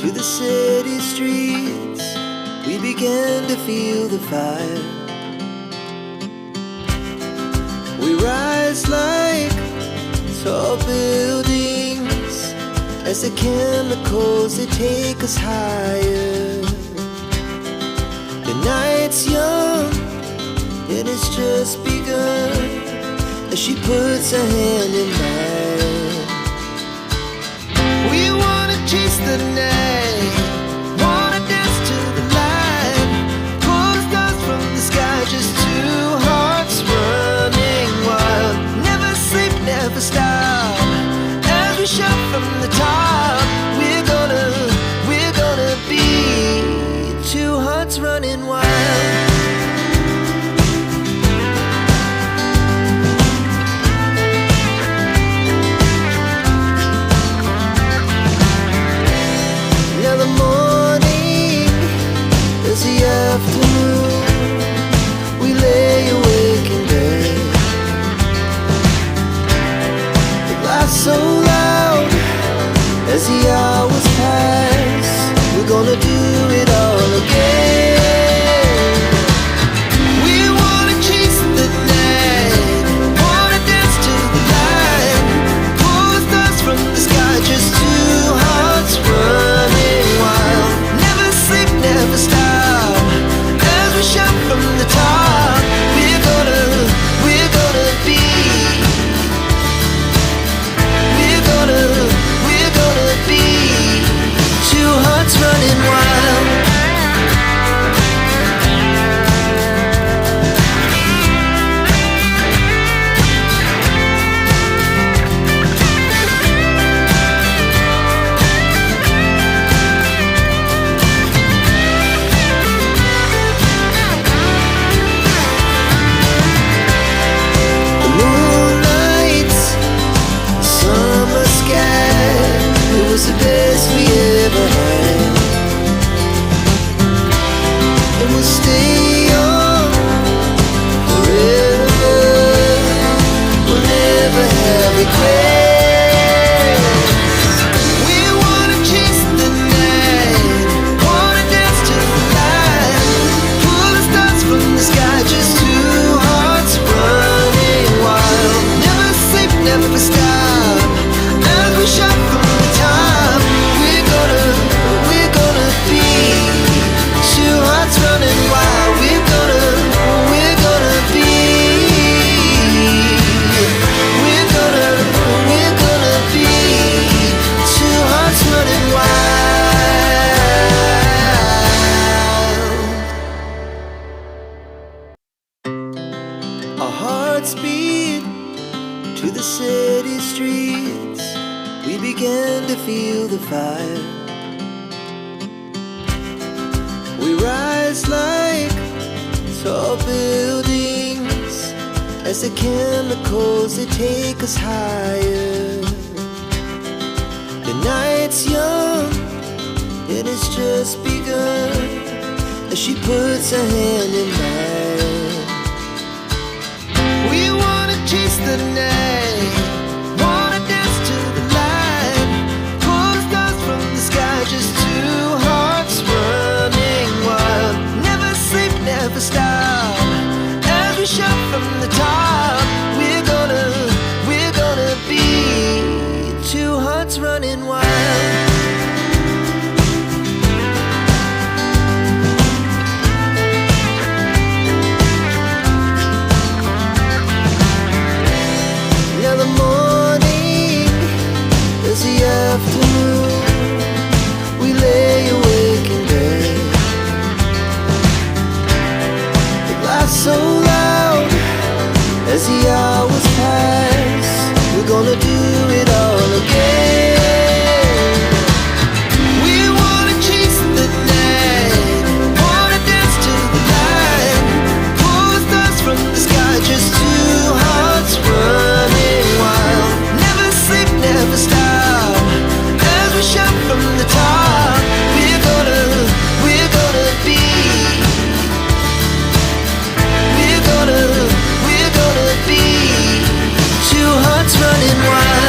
to the city streets, we began to feel the fire. We rise like tall buildings as the chemicals, they take us higher. The night's young, it has just begun, as she puts her hand in mine. We wanna chase the night, wanna dance to the light, pull the stars from the sky, just two hearts running wild. Never sleep, never stop, as we shout from the top. We're gonna be two hearts running wild. Now the morning is the afternoon, we lay awake in bed. The laughs so loud as the hours pass, we're gonna do it all again. We wanna chase the night, wanna dance to the light, pull the stars from the sky, just two hearts running wild. Never sleep, never stop, as we shout from the top. We're gonna be, we're gonna be two hearts running wild. The moonlight, summer sky, it was the best we ever had. And we'll stay on forever, we'll never have regrets. We wanna chase the night, wanna dance to the light, pull the stars from the sky, just two hearts running wild. Never sleep, never stop, as we shout from the top. We're gonna be two hearts running wild. We're gonna be, we're gonna be two hearts running wild. Our hearts beat to the city streets, we began to feel the fire. We rise like tall buildings as the chemicals, they take us higher. The night's young, it has just begun, as she puts her hand in mine. We wanna chase the night, wanna dance to the light, pull the stars from the sky, just two hearts running wild. Never sleep, never stop, as we shout from the top. We're gonna be two hearts running wild. Now the morning is the afternoon, we lay awake in bed. The laughs so loud as the hours pass, we're gonna do it all again. We wanna chase the night, wanna dance to the light, pull the stars from the sky, just two hearts running wild. Never sleep, never stop, as we shout from the top. We're gonna be, we're gonna be two hearts running wild.